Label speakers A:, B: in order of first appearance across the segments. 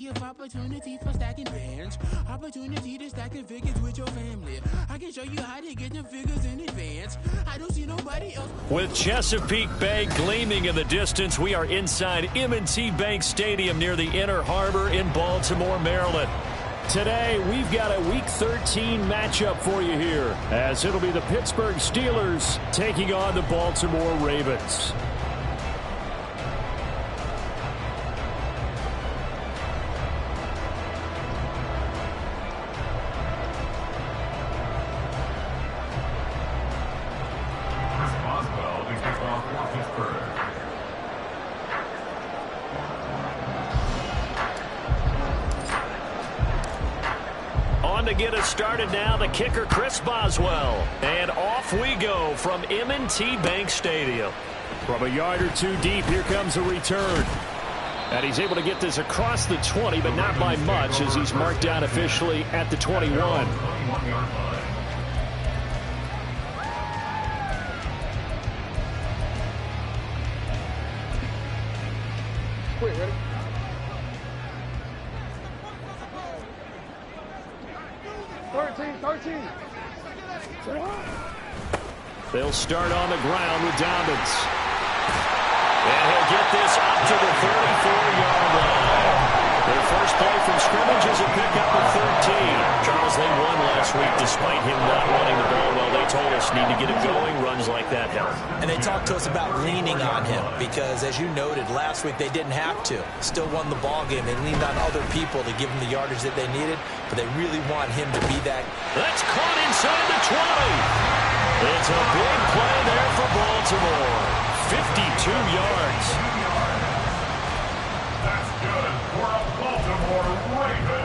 A: Give opportunity for stacking bands, opportunity to stack the figures with your family. I can show you how to get the figures in advance. I don't see nobody else.
B: With Chesapeake Bay gleaming in the distance, we are inside M&T Bank Stadium near the Inner Harbor in Baltimore, Maryland. Today, we've got a Week 13 matchup for you here, as it'll be the Pittsburgh Steelers taking on the Baltimore Ravens. To get us started now, the kicker Chris Boswell, and off we go from M&T Bank Stadium. From a yard or two deep, here comes a return, and he's able to get this across the 20, but not by much, as he's marked down officially at the 21.
C: Wait, ready?
B: They'll start on the ground with Dobbins. And he'll get this up to the 34-yard line. Their first play from scrimmage is a pickup of 13. Charles, they won last week despite him not running the ball well. They told us need to get it going. Runs like that help.
D: And they talked to us about leaning on him because, as you noted, last week they didn't have to. Still won the ball game. They leaned on other people to give them the yardage that they needed, but they really want him to be that.
B: That's caught inside the 20. It's a big play there for Baltimore. 52 yards.
E: That's good for a Baltimore Raven.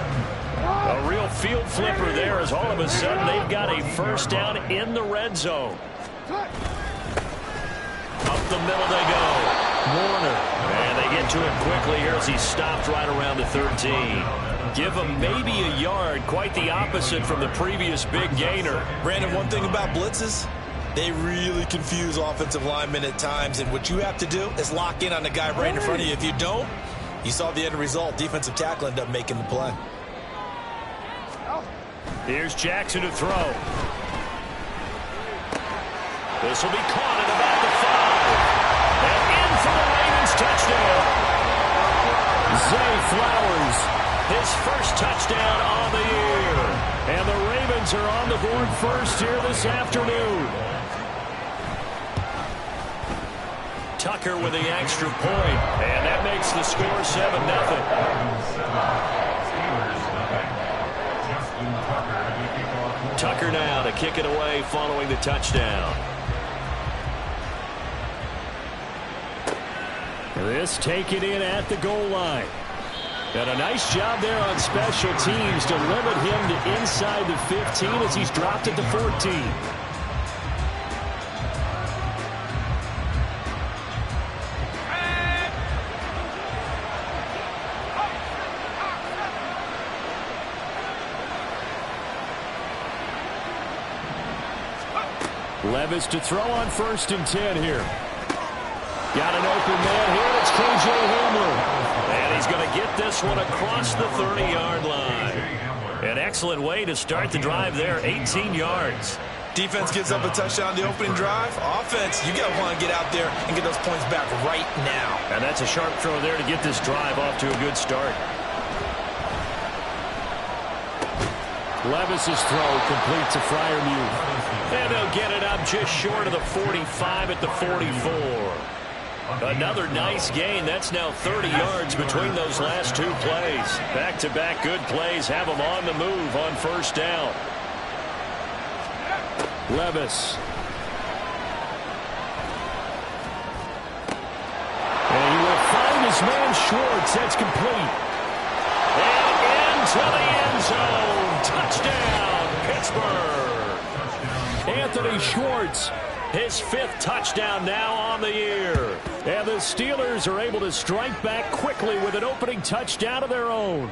B: A real field flipper there, as all of a sudden they've got a first down in the red zone. Up the middle they go. Warner. And they get to him quickly here as he stopped right around the 13. Give him maybe a yard. Quite the opposite from the previous big gainer.
D: Brandon, one thing about blitzes, they really confuse offensive linemen at times, and what you have to do is lock in on the guy right in front of you. If you don't, you saw the end result. Defensive tackle ended up making the play.
B: Here's Jackson to throw. This will be caught at about the 5. And in for the Ravens touchdown. Zay Flowers, his first touchdown on the year. And the Ravens are on the board first here this afternoon. Tucker with the extra point, and that makes the score 7-0. Tucker now to kick it away following the touchdown. This taken in at the goal line. And a nice job there on special teams to limit him to inside the 15 as he's dropped at the 14. Levis to throw on 1st and 10 here. Got an open man here. It's K.J. Hamler. And he's going to get this one across the 30-yard line. An excellent way to start the drive there, 18 yards.
D: Defense gives up a touchdown on the opening drive. Offense, you got to want to get out there and get those points back right now.
B: And that's a sharp throw there to get this drive off to a good start. Levis's throw complete to Freiermuth. And they'll get it up just short of the 45 at the 44. Another nice gain. That's now 30 yards between those last two plays. Back-to-back good plays have them on the move on 1st down. Levis. And he will find his man Schwartz. That's complete. And into the end zone. Touchdown, Pittsburgh. Anthony Schwartz, his 5th touchdown now on the year. And the Steelers are able to strike back quickly with an opening touchdown of their own.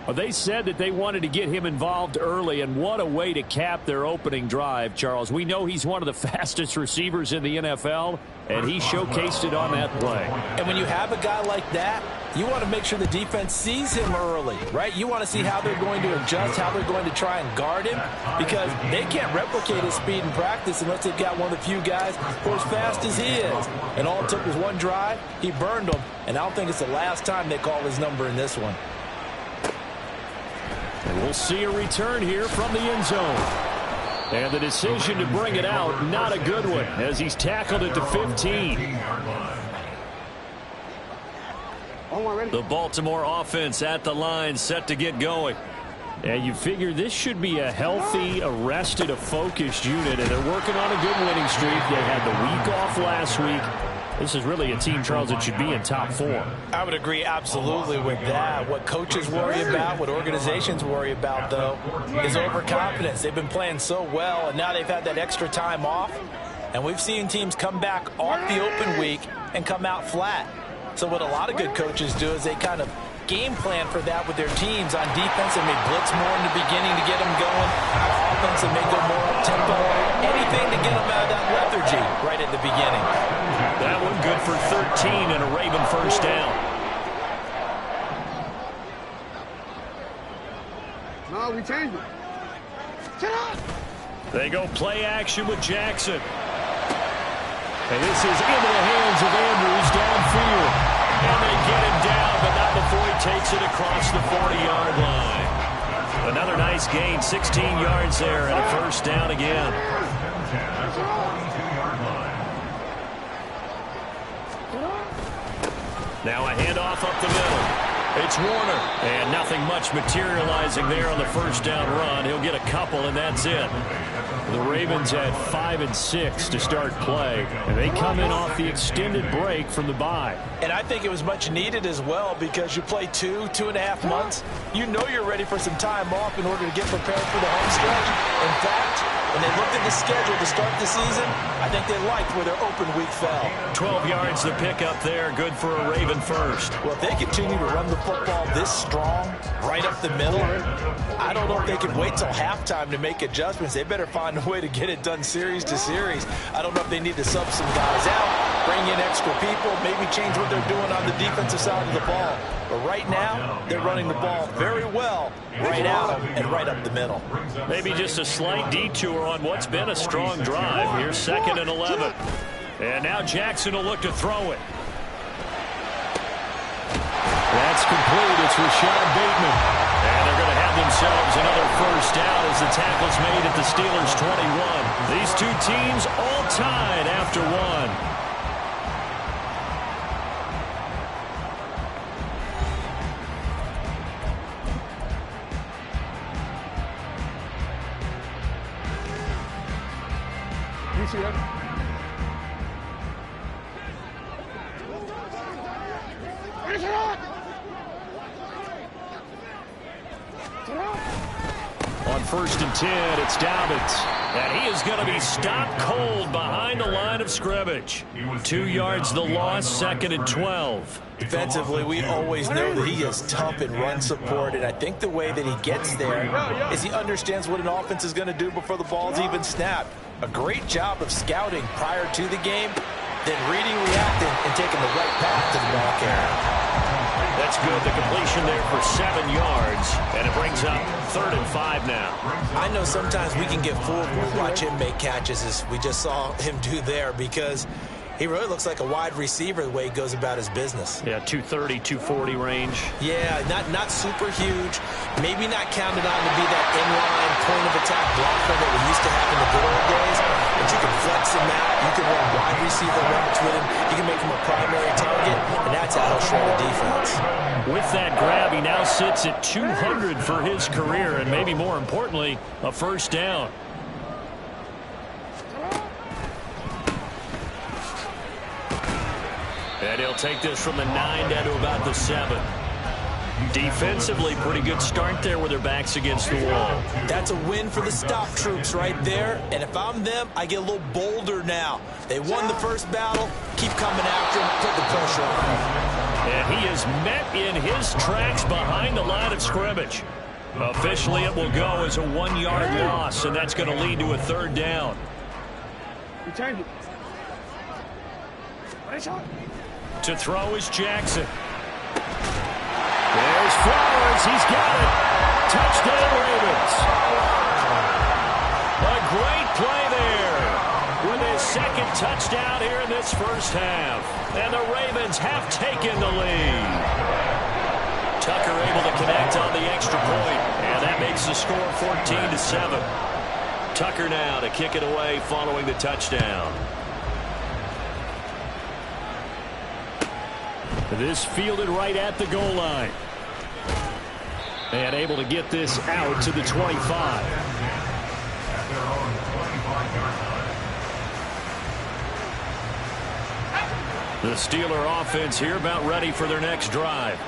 B: Well, they said that they wanted to get him involved early, and what a way to cap their opening drive, Charles. We know he's one of the fastest receivers in the NFL, and he showcased it on that play.
D: And when you have a guy like that, You want to make sure the defense sees him early, right? You want to see how they're going to adjust, how they're going to try and guard him, because they can't replicate his speed in practice unless they've got one of the few guys who are as fast as he is. And all it took was one drive. He burned them, and I don't think it's the last time they call his number in this one.
B: And we'll see a return here from the end zone. And the decision to bring it out, not a good one, as he's tackled at the 15. The Baltimore offense at the line, set to get going. And you figure this should be a healthy, arrested, a focused unit, and they're working on a good winning streak. They had the week off last week. This is really a team, Charles, that should be in top 4.
D: I would agree absolutely with that. What coaches worry about, what organizations worry about, though, is overconfidence. They've been playing so well, and now they've had that extra time off. And we've seen teams come back off the open week and come out flat. So what a lot of good coaches do is they kind of game plan for that with their teams. On defense, they may blitz more in the beginning to get them going. On offense, they may go more up-tempo. Anything to get them out of that lethargy right at the beginning.
B: That one good for 13 and a Raven first down.
C: No, we changed it. Shut up!
B: They go play action with Jackson. And this is into the hands of Andrews downfield. And they get him down, but not before he takes it across the 40-yard line. Another nice gain, 16 yards there, and a first down again. Now a handoff up the middle. It's Warner. And nothing much materializing there on the first down run. He'll get a couple, and that's it. The Ravens had 5 and 6 to start play, and they come in off the extended break from the bye.
D: And I think it was much needed as well, because you play 2.5 months. You know you're ready for some time off in order to get prepared for the home stretch. In fact, when they looked at the schedule to start the season, I think they liked where their open week fell.
B: 12 yards to pick up there, good for a Raven first.
D: Well, if they continue to run the football this strong, right up the middle, I don't know if they can wait till halftime to make adjustments. They better find a way to get it done series to series. I don't know if they need to sub some guys out, bring in extra people, maybe change what they're doing on the defensive side of the ball. But right now, they're running the ball very well, right out and right up the middle.
B: Maybe just a slight detour on what's been a strong drive. Here's 2nd and 11. And now Jackson will look to throw it. That's complete. It's Rashad Bateman. And they're going to have themselves another first down as the tackle's made at the Steelers' 21. These two teams all tied after one.
C: You see that?
B: On 1st and 10, it's Dobbins. And he is going to be stopped cold behind the line of scrimmage. 2 yards the loss, 2nd and 12.
D: Defensively, we always know that he is tough in run support, and I think the way that he gets there is he understands what an offense is going to do before the ball's even snapped. A great job of scouting prior to the game, then reading, reacting, and taking the right path to the ball carrier.
B: That's good. The completion there for 7 yards, and it brings up 3rd and 5 now.
D: I know sometimes we can get fooled when we watch him make catches, as we just saw him do there, because he really looks like a wide receiver the way he goes about his business.
B: Yeah, 230, 240 range.
D: Yeah, not super huge. Maybe not counted on to be that inline point-of-attack blocker that we used to have in the good old days. But you can flex him out. You can run wide receiver routes with him. You can make him a primary target, and that's how he'll shred a defense.
B: With that grab, he now sits at 200 for his career, and maybe more importantly, a first down. And he'll take this from the 9 down to about the 7. Defensively, pretty good start there with their backs against the wall.
D: That's a win for the stop troops right there. And if I'm them, I get a little bolder now. They won the first battle. Keep coming after him. Put the pressure on.
B: And he is met in his tracks behind the line of scrimmage. Officially, it will go as a 1-yard loss, and that's going to lead to a 3rd down.
C: We changed it.
B: To throw is Jackson. There's Flowers. He's got it. Touchdown, Ravens. A great play there with his second touchdown here in this first half. And the Ravens have taken the lead. Tucker able to connect on the extra point, and that makes the score 14-7. Tucker now to kick it away following the touchdown. This fielded right at the goal line. And able to get this out to the 25. The Steeler offense here about ready for their next drive.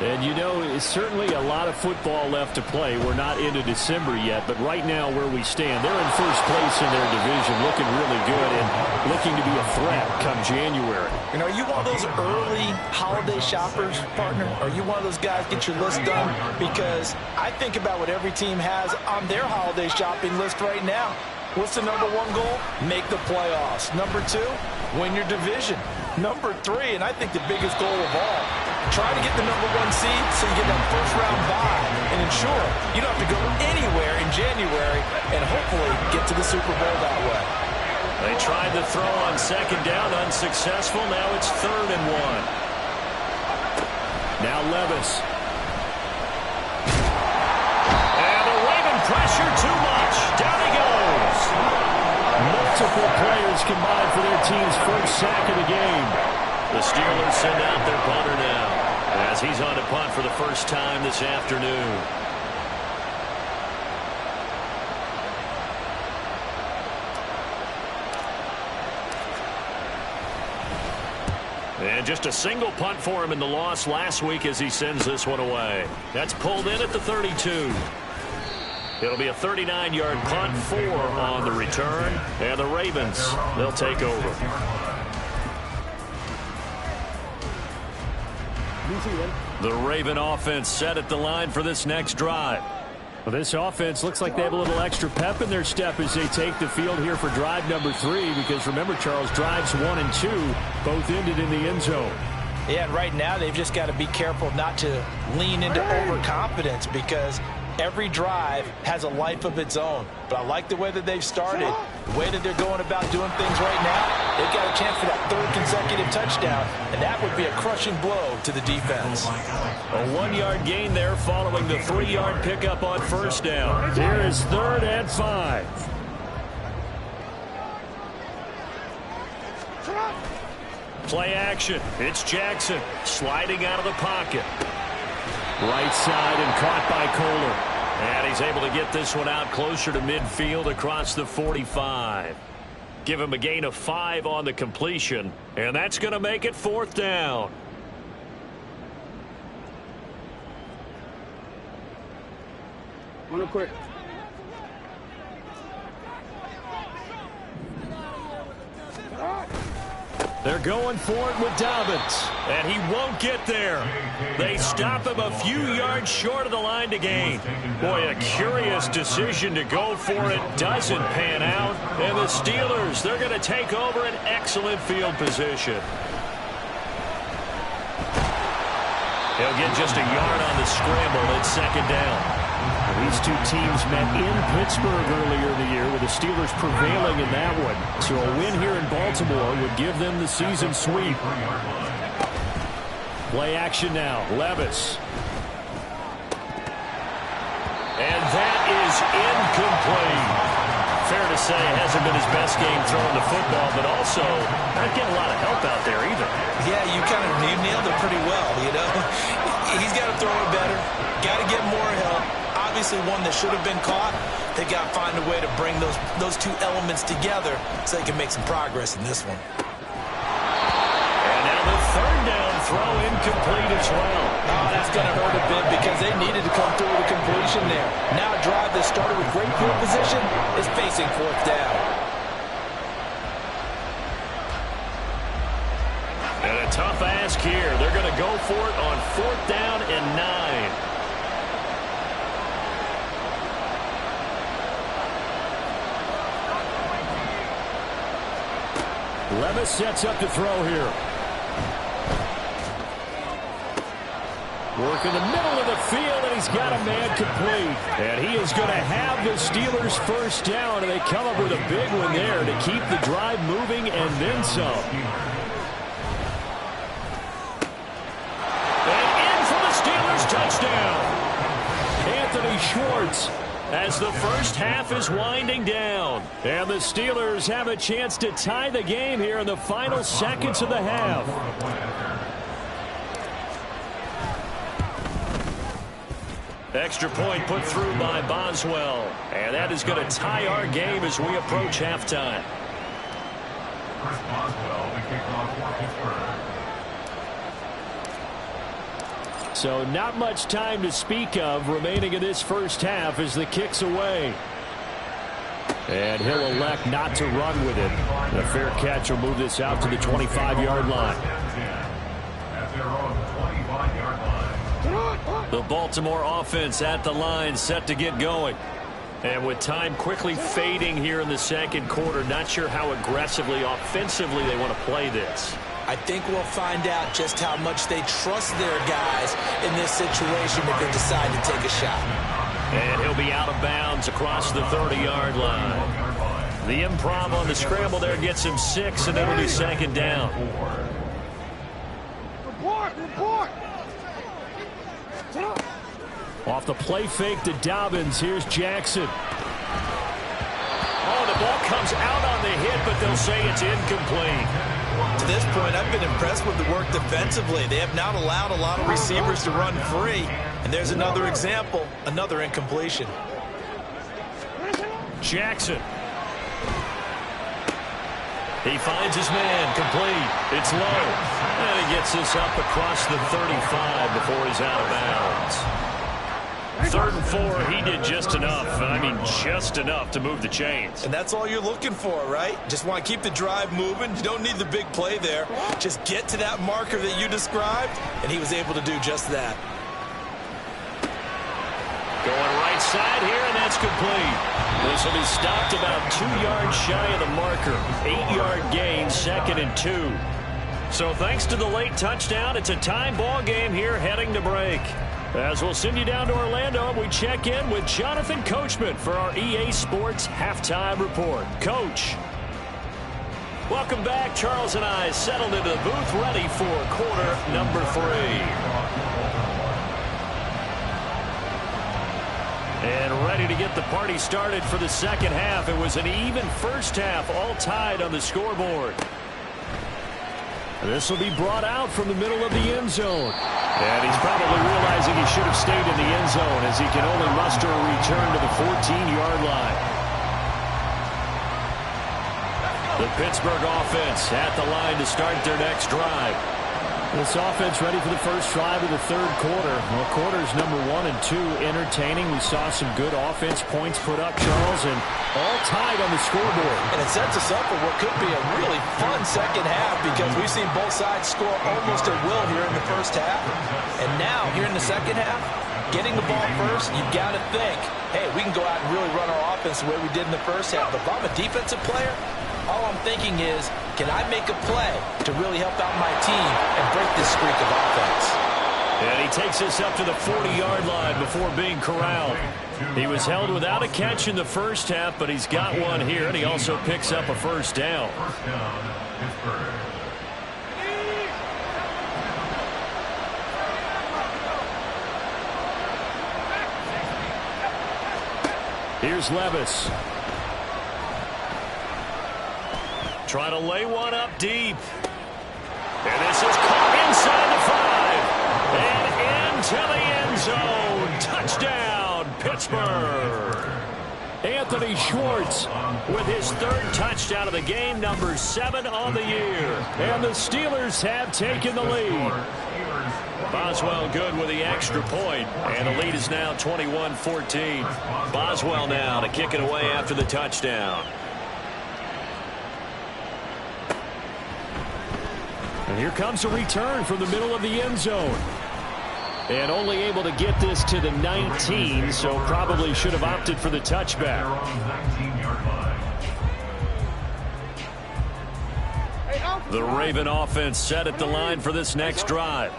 B: And you know, it's certainly a lot of football left to play. We're not into December yet, but right now where we stand, they're in first place in their division, looking really good and looking to be a threat come January.
D: You know, are you one of those early holiday shoppers, partner? Are you one of those guys get your list done? Because I think about what every team has on their holiday shopping list right now. What's the number one goal? Make the playoffs. Number two, win your division. Number three, and I think the biggest goal of all, try to get the number one seed so you get that first round bye and ensure you don't have to go anywhere in January and hopefully get to the Super Bowl that way.
B: They tried to throw on second down, unsuccessful. Now it's 3rd and 1. Now Levis. And the Raven pressure too much. Down he goes. Multiple players combined for their team's first sack of the game. The Steelers send out their punter now as he's on to punt for the first time this afternoon. And just a single punt for him in the loss last week as he sends this one away. That's pulled in at the 32. It'll be a 39-yard punt, 4 on the return, and the Ravens, they'll take over. The Raven offense set at the line for this next drive. Well, this offense looks like they have a little extra pep in their step as they take the field here for drive number 3, because remember, Charles, drives 1 and 2 both ended in the end zone.
D: Yeah, and right now they've just got to be careful not to lean into overconfidence, because every drive has a life of its own. But I like the way that they've started, the way that they're going about doing things right now. They've got a chance for that 3rd consecutive touchdown, and that would be a crushing blow to the defense.
B: A 1-yard gain there following the 3-yard pickup on first down. Here is 3rd and 5. Play action. It's Jackson sliding out of the pocket. Right side and caught by Kohler. And he's able to get this one out closer to midfield across the 45. Give him a gain of 5 on the completion. And that's going to make it 4th down.
C: Real quick.
B: They're going for it with Dobbins, and he won't get there. They stop him a few yards short of the line to gain. Boy, a curious decision to go for it. Doesn't pan out, and the Steelers, they're going to take over an excellent field position. He'll get just a yard on the scramble at 2nd down. These two teams met in Pittsburgh earlier in the year, with the Steelers prevailing in that one. So a win here in Baltimore would give them the season sweep. Play action now. Levis. And that is incomplete. Fair to say it hasn't been his best game throwing the football, but also not getting a lot of help out there either.
D: Yeah, you nailed it pretty well, you know. He's got to throw it better. Got to get more help. Obviously one that should have been caught. They got to find a way to bring those two elements together so they can make some progress in this one.
B: And now the 3rd down throw incomplete as well.
D: Oh, that's going to hurt a bit because they needed to come through with a completion there. Now a drive that started with great field position is facing 4th down.
B: And a tough ask here. They're going to go for it on 4th down and 9. Levis sets up to throw here. Working the middle of the field, and he's got a man complete. And he is going to have the Steelers first down, and they come up with a big one there to keep the drive moving and then some. And in for the Steelers touchdown. Anthony Schwartz as the first half is winding down. And the Steelers have a chance to tie the game here in the final seconds of the half. Extra point put through by Boswell. And that is going to tie our game as we approach halftime.
E: Chris Boswell, the kickoff for Pittsburgh.
B: So not much time to speak of remaining in this first half as the kick's away. And he'll elect not to run with it. A fair catch will move this out to the 25-yard line.
E: At their own 25-yard line.
B: The Baltimore offense at the line, set to get going. And with time quickly fading here in the second quarter, not sure how aggressively, offensively they want to play this.
D: I think we'll find out just how much they trust their guys in this situation if they decide to take a shot.
B: And he'll be out of bounds across the 30-yard line. The improv on the scramble there gets him 6, and it'll be second down.
C: Report!
B: Off the play fake to Dobbins, here's Jackson. Oh, the ball comes out on the hit, but they'll say it's incomplete.
D: To this point, I've been impressed with the work defensively. They have not allowed a lot of receivers to run free. And there's another example, another incompletion.
B: Jackson. He finds his man, complete. It's low. And he gets this up across the 35 before he's out of bounds. 3rd and 4, he did just enough. I mean, just enough to move the chains.
D: And that's all you're looking for, right? Just want to keep the drive moving. You don't need the big play there. Just get to that marker that you described, and he was able to do just that.
B: Going right side here, and that's complete. This will be stopped about 2 yards shy of the marker. 8-yard gain, 2nd and 2. So thanks to the late touchdown, it's a tie ball game here heading to break. As we'll send you down to Orlando, we check in with Jonathan Coachman for our EA Sports Halftime Report. Coach. Welcome back. Charles and I settled into the booth ready for quarter number 3. And ready to get the party started for the second half. It was an even first half, all tied on the scoreboard. This will be brought out from the middle of the end zone. And he's probably realizing he should have stayed in the end zone as he can only muster a return to the 14-yard line. The Pittsburgh offense at the line to start their next drive. This offense ready for the first drive of the third quarter. Well, quarters number 1 and 2 entertaining. We saw some good offense points put up, Charles, and all tied on the scoreboard.
D: And it sets us up for what could be a really fun second half because we've seen both sides score almost at will here in the first half. And now, here in the second half, getting the ball first, you've got to think, hey, we can go out and really run our offense the way we did in the first half. But if I'm a defensive player, all I'm thinking is, can I make a play to really help out my team and break this streak of offense?
B: And he takes us up to the 40-yard line before being corralled. He was held without a catch in the first half, but he's got one here, and he also picks up a first down. Here's Levis. Trying to lay one up deep. And this is caught inside the 5. And into the end zone. Touchdown, Pittsburgh. Anthony Schwartz with his 3rd touchdown of the game, number 7 on the year. And the Steelers have taken the lead. Boswell good with the extra point. And the lead is now 21-14. Boswell now to kick it away after the touchdown. And here comes a return from the middle of the end zone. And only able to get this to the 19, so probably should have opted for the touchback. The Raven offense set at the line for this next drive.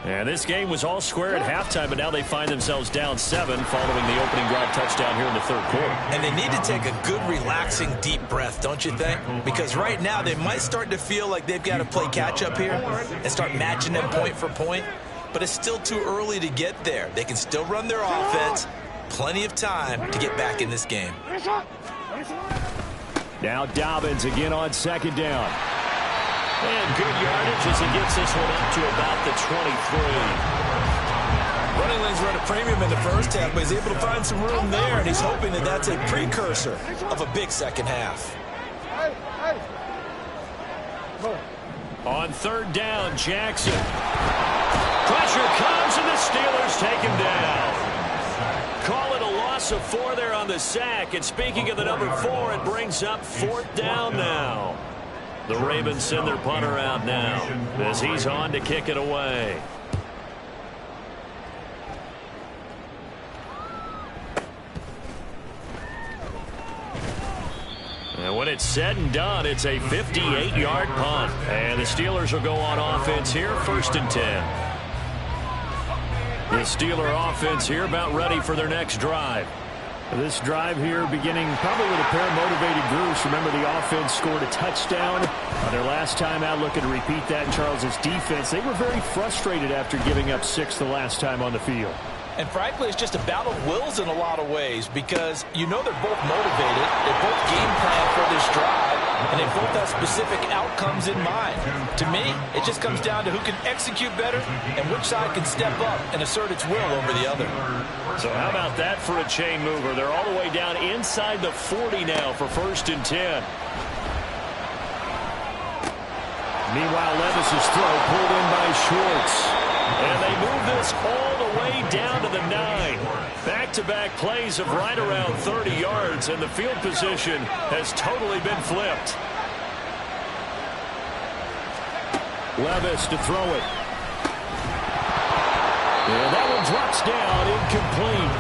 B: And this game was all square at halftime, but now they find themselves down 7 following the opening drive touchdown here in the third quarter.
D: And they need to take a good, relaxing, deep breath, don't you think? Because right now they might start to feel like they've got to play catch-up here and start matching them point for point. But it's still too early to get there. They can still run their offense. Plenty of time to get back in this game.
B: Now Dobbins again on second down. And good yardage as he gets this one up to about the 23.
D: Running lanes were at a premium in the first half, but he's able to find some room there, and he's hoping that that's a precursor of a big second half.
B: On third down, Jackson. Pressure comes, and the Steelers take him down. Call it a loss of 4 there on the sack. And speaking of the number 4, it brings up fourth down now. The Ravens send their punter out now as he's on to kick it away. And when it's said and done, it's a 58-yard punt. And the Steelers will go on offense here, 1st and 10. The Steeler offense here about ready for their next drive. This drive here beginning probably with a pair of motivated groups. Remember, the offense scored a touchdown on their last time out. Looking to repeat that in Charles's defense. They were very frustrated after giving up 6 the last time on the field.
D: And frankly, it's just a battle of wills in a lot of ways because you know they're both motivated. They both game plan for this drive, and they both have specific outcomes in mind. To me, it just comes down to who can execute better and which side can step up and assert its will over the other.
B: So how about that for a chain mover? They're all the way down inside the 40 now for 1st and 10. Meanwhile, Levis's throw pulled in by Schwartz. And they move this all the way down to the 9. Back-to-back plays of right around 30 yards, and the field position has totally been flipped. Levis to throw it. And that one drops down, incomplete.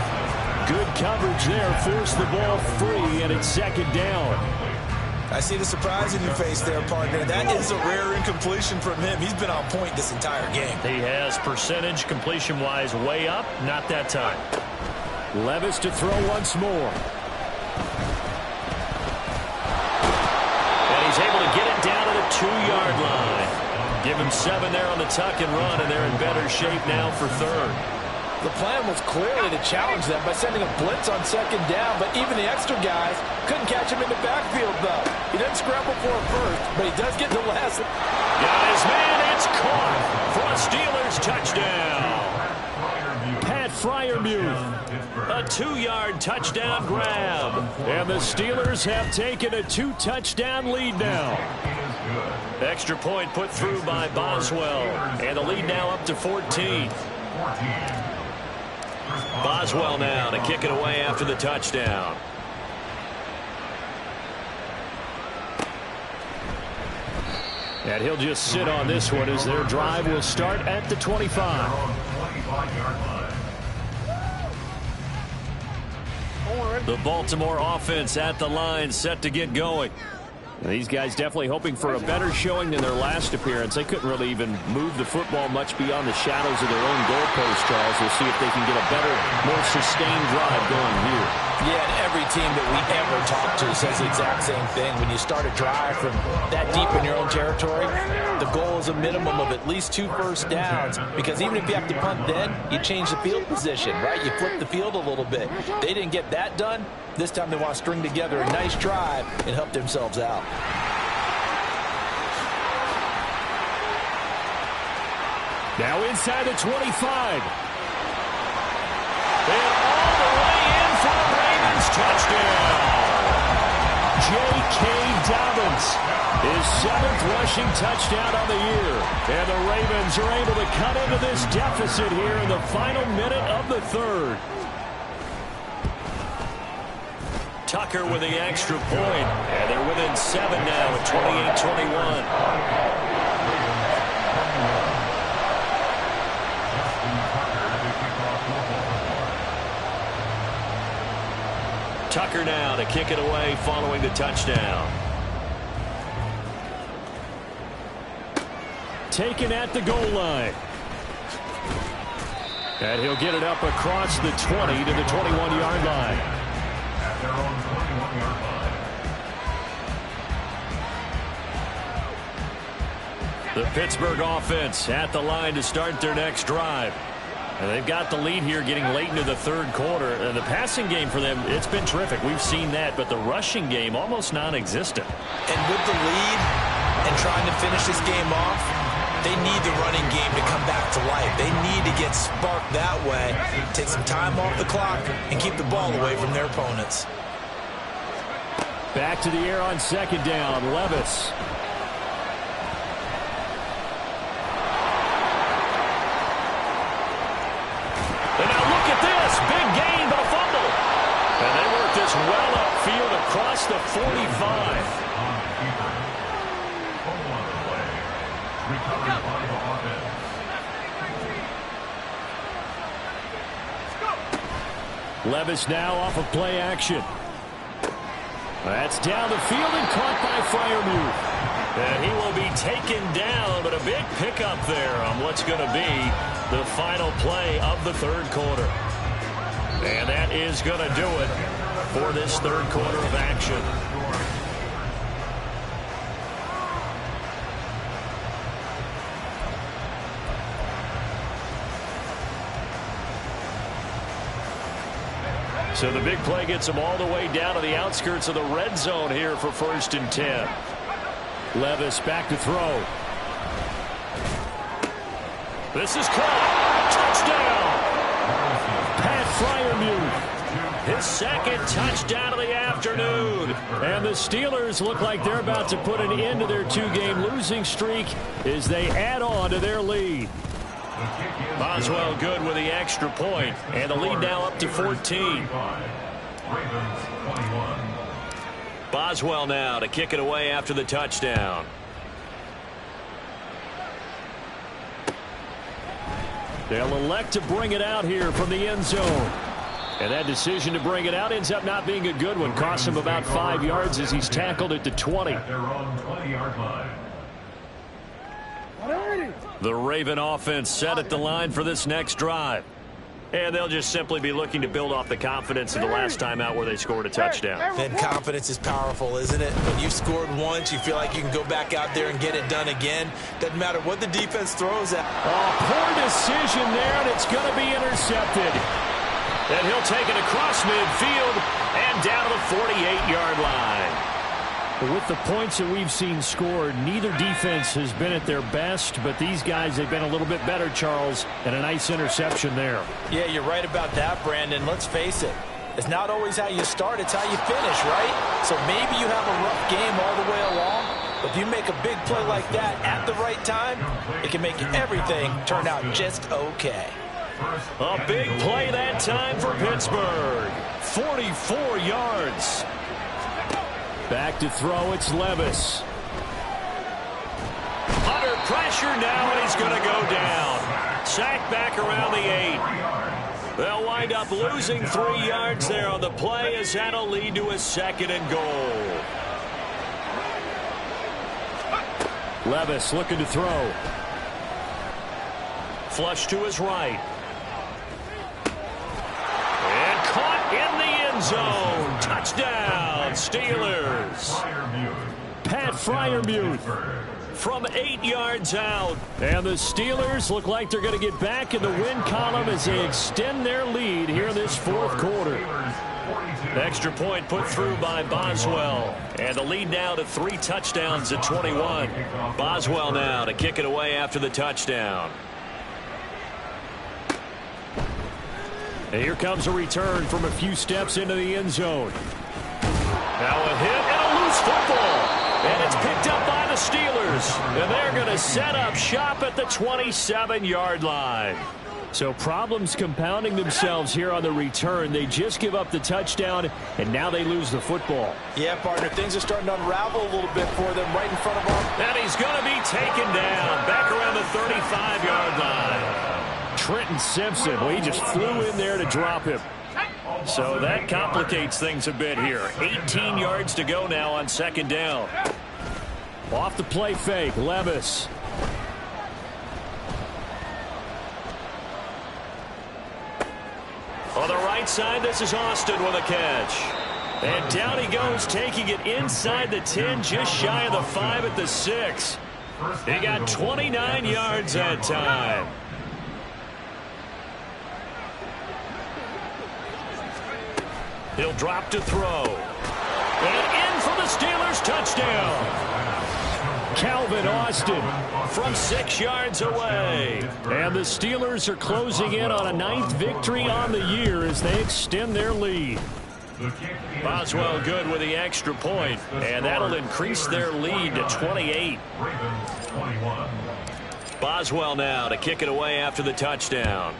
B: Good coverage there, forced the ball free, and it's 2nd down.
D: I see the surprise in your face there, partner. That is a rare incompletion from him. He's been on point this entire game.
B: He has percentage completion-wise way up, not that time. Levis to throw once more. And he's able to get it down to the 2-yard line. Give him 7 there on the tuck and run, and they're in better shape now for 3rd.
D: The plan was clearly to challenge them by sending a blitz on 2nd down, but even the extra guys couldn't catch him in the backfield, though. He doesn't scramble for it first, but he does get the last.
B: Got his man, it's caught for a Steelers touchdown. Pat Freiermuth, a 2-yard touchdown grab. And the Steelers have taken a 2-touchdown lead now. Extra point put through by Boswell, and the lead now up to 14. Boswell now to kick it away after the touchdown. And he'll just sit on this one as their drive will start at the 25. The Baltimore offense at the line, set to get going. These guys definitely hoping for a better showing than their last appearance. They couldn't really even move the football much beyond the shadows of their own goalpost, Charles. We'll see if they can get a better, more sustained drive going here.
D: Yeah, and every team that we ever talk to says the exact same thing. When you start a drive from that deep in your own territory, the goal is a minimum of at least 2 first downs, because even if you have to punt then, you change the field position, right? You flip the field a little bit. They didn't get that done. This time they want to string together a nice drive and help themselves out.
B: Now inside the 25. And all the way in for a Ravens touchdown. J.K. Dobbins, his 7th rushing touchdown on the year. And the Ravens are able to cut into this deficit here in the final minute of the 3rd. Tucker with the extra point, and they're within 7 now at 28-21. Tucker now to kick it away following the touchdown. Taken at the goal line. And he'll get it up across the 20 to the 21-yard line.
E: At their own 21-yard line.
B: The Pittsburgh offense at the line to start their next drive. And they've got the lead here getting late into the third quarter. And the passing game for them, it's been terrific. We've seen that, but the rushing game almost non-existent.
D: And with the lead and trying to finish this game off, they need the running game to come back to life. They need to get sparked that way, take some time off the clock, and keep the ball away from their opponents.
B: Back to the air on second down, Levis. And now look at this, big gain, but a fumble. And they work this well upfield across the 45. Levis now off of play action. That's down the field and caught by Freiermuth. And he will be taken down, but a big pickup there on what's going to be the final play of the third quarter. And that is going to do it for this third quarter of action. So the big play gets them all the way down to the outskirts of the red zone here for 1st and 10. Levis back to throw. This is caught. Touchdown. Pat Freiermuth. His second touchdown of the afternoon. And the Steelers look like they're about to put an end to their 2-game losing streak as they add on to their lead. Boswell good with the extra point, and the lead now up to 14. Boswell now to kick it away after the touchdown. They'll elect to bring it out here from the end zone. And that decision to bring it out ends up not being a good one. Costs him about 5 yards as he's tackled at the 20.
E: At their own 20-yard line.
B: The Raven offense set at the line for this next drive. And they'll just simply be looking to build off the confidence of the last time out where they scored a touchdown.
D: And confidence is powerful, isn't it? When you've scored once, you feel like you can go back out there and get it done again. Doesn't matter what the defense throws at.
B: Poor decision there, and it's going to be intercepted. And he'll take it across midfield and down to the 48-yard line. With the points that we've seen scored, neither defense has been at their best, but these guys have been a little bit better, Charles, and a nice interception there.
D: Yeah, you're right about that, Brandon. Let's face it. It's not always how you start, it's how you finish, right? So maybe you have a rough game all the way along, but if you make a big play like that at the right time, it can make everything turn out just okay.
B: A big play that time for Pittsburgh. 44 yards. Back to throw, it's Levis. Under pressure now, and he's going to go down. Sacked back around the 8. They'll wind up losing 3 yards there on the play as that'll lead to a 2nd and goal. Levis looking to throw. Flush to his right. And caught in the end zone. Touchdown, Steelers. Pat Freiermuth from 8 yards out. And the Steelers look like they're going to get back in the win column as they extend their lead here in this fourth quarter. Extra point put through by Boswell. And the lead now to 3 touchdowns at 21. Boswell now to kick it away after the touchdown. And here comes a return from a few steps into the end zone. Now a hit and a loose football. And it's picked up by the Steelers. And they're going to set up shop at the 27-yard line. So problems compounding themselves here on the return. They just give up the touchdown, and now they lose the football.
D: Yeah, partner, things are starting to unravel a little bit for them right in front of them.
B: And he's going to be taken down back around the 35-yard line. Trenton Simpson, well, he just flew in there to drop him. So that complicates things a bit here. 18 yards to go now on 2nd down. Off the play fake, On the right side, this is Austin with a catch. And down he goes, taking it inside the 10, just shy of the 5 at the 6. He got 29 yards that time. He'll drop to throw. And in for the Steelers, touchdown. Calvin Austin from 6 yards away. And the Steelers are closing in on a 9th victory on the year as they extend their lead. Boswell good with the extra point, and that'll increase their lead to 28. Boswell now to kick it away after the touchdown.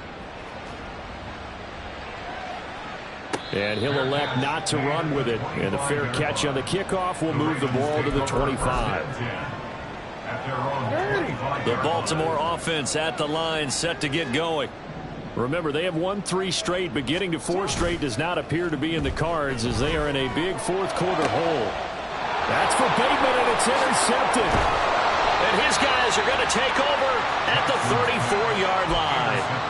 B: And he'll elect not to run with it. And the fair catch on the kickoff will move the ball to the 25. The Baltimore offense at the line, set to get going. Remember, they have won 3 straight, but getting to 4 straight does not appear to be in the cards as they are in a big fourth-quarter hole. That's for Bateman, and it's intercepted. And his guys are going to take over at the 34-yard line.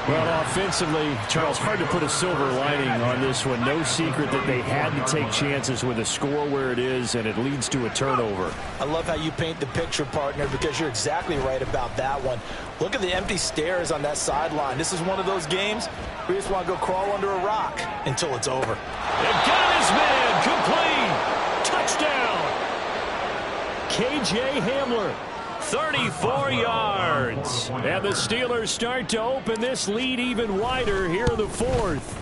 B: Well, offensively, Charles, hard to put a silver lining on this one. No secret that they had to take chances with a score where it is, and it leads to a turnover.
D: I love how you paint the picture, partner, because you're exactly right about that one. Look at the empty stares on that sideline. This is one of those games where you just want to go crawl under a rock until it's over.
B: And got his man complete. Touchdown. KJ Hamler. 34 yards. And the Steelers start to open this lead even wider here in the 4th.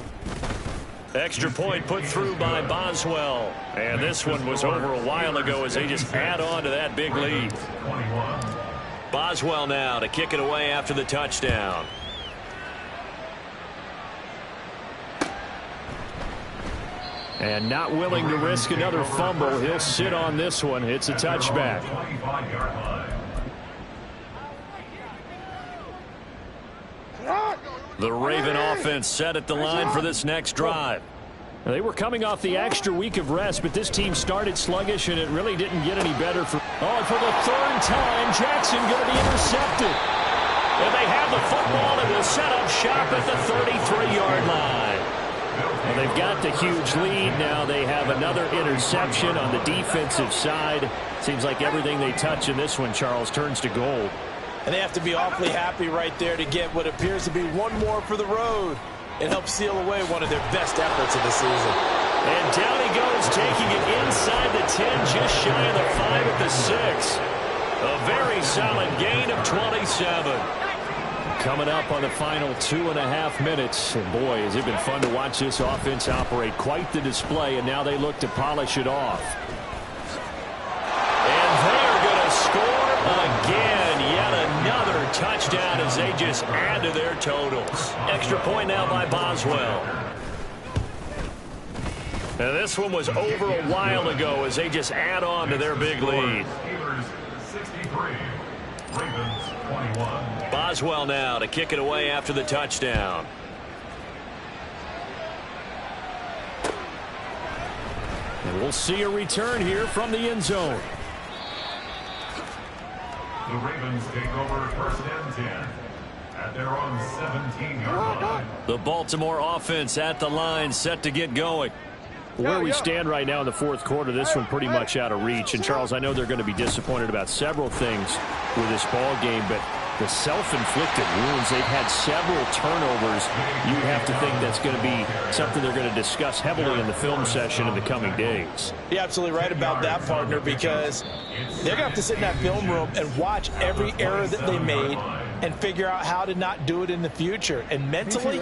B: Extra point put through by Boswell. And this one was over a while ago as they just add on to that big lead. Boswell now to kick it away after the touchdown. And not willing to risk another fumble. He'll sit on this one. It's a touchback. The Raven offense set at the line for this next drive. They were coming off the extra week of rest, but this team started sluggish, and it really didn't get any better. And for the 3rd time, Jackson going to be intercepted. And they have the football and will set up shop at the 33-yard line. Well, they've got the huge lead. Now they have another interception on the defensive side. Seems like everything they touch in this one, Charles, turns to gold.
D: And they have to be awfully happy right there to get what appears to be one more for the road. It helps seal away one of their best efforts of the season.
B: And down he goes, taking it inside the 10, just shy of the 5 at the 6. A very solid gain of 27. Coming up on the final 2.5 minutes. And boy, has it been fun to watch this offense operate. Quite the display, and now they look to polish it off. And they're going to score again. Yet another touchdown as they just add to their totals. Extra point now by Boswell. And this one was over a while ago as they just add on to their big lead. Boswell now to kick it away after the touchdown. And we'll see a return here from the end zone.
E: The Ravens take over 1st and 10 at their own 17-yard line.
B: The Baltimore offense at the line, set to get going. Where we stand right now in the 4th quarter, this one pretty much out of reach. And, Charles, I know they're going to be disappointed about several things with this ball game, but the self-inflicted wounds, they've had several turnovers. You have to think that's going to be something they're going to discuss heavily in the film session in the coming days.
D: You're absolutely right about that, partner, because they're going to have to sit in that film room and watch every error that they made and figure out how to not do it in the future. And mentally,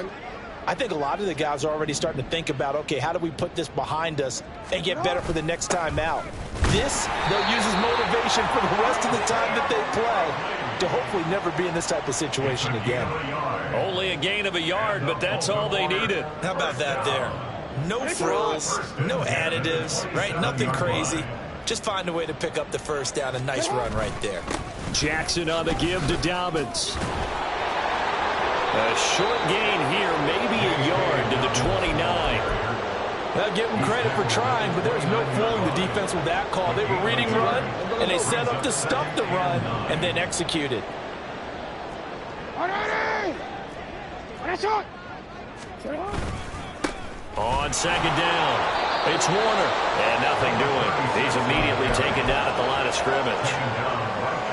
D: I think a lot of the guys are already starting to think about, okay, how do we put this behind us and get better for the next time out? This, they'll use as motivation for the rest of the time that they play to hopefully never be in this type of situation again.
B: Only a gain of a yard, but that's all they needed.
D: How about that there? No frills, no additives, right? Nothing crazy. Just find a way to pick up the first down. A nice run right there.
B: Jackson on the give to Dobbins. A short gain here, maybe a yard to the 29.
D: Well, give them credit for trying, but there's no fooling the defense with that call. They were reading run, and they set up to stop the run and then executed.
B: On second down, it's Warner. And nothing doing. He's immediately taken down at the line of scrimmage.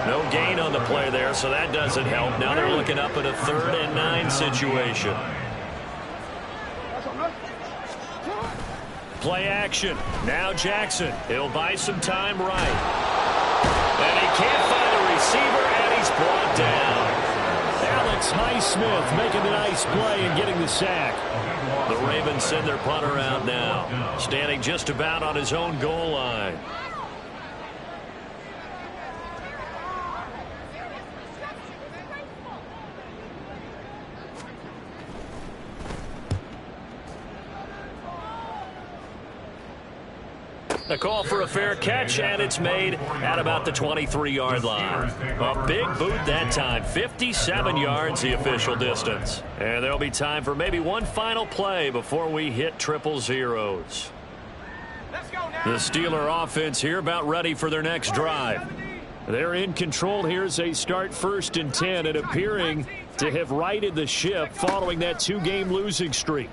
B: No gain on the play there, so that doesn't help. Now they're looking up at a 3rd and 9 situation. Play action. Now Jackson. He'll buy some time right. And he can't find a receiver, and he's brought down. Alex Highsmith making a nice play and getting the sack. The Ravens send their punter out now, standing just about on his own goal line. A call for a fair catch, and it's made at about the 23-yard line. A big boot that time, 57 yards the official distance. And there'll be time for maybe one final play before we hit 000. The Steeler offense here about ready for their next drive. They're in control here as they start 1st and 10 and appearing to have righted the ship following that 2-game losing streak.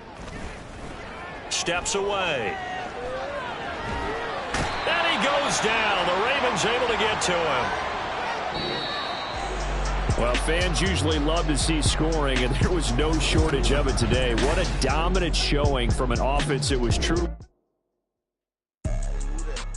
B: Steps away. Goes down. The Ravens able to get to him. Well, fans usually love to see scoring, and there was no shortage of it today. What a dominant showing from an offense that was true.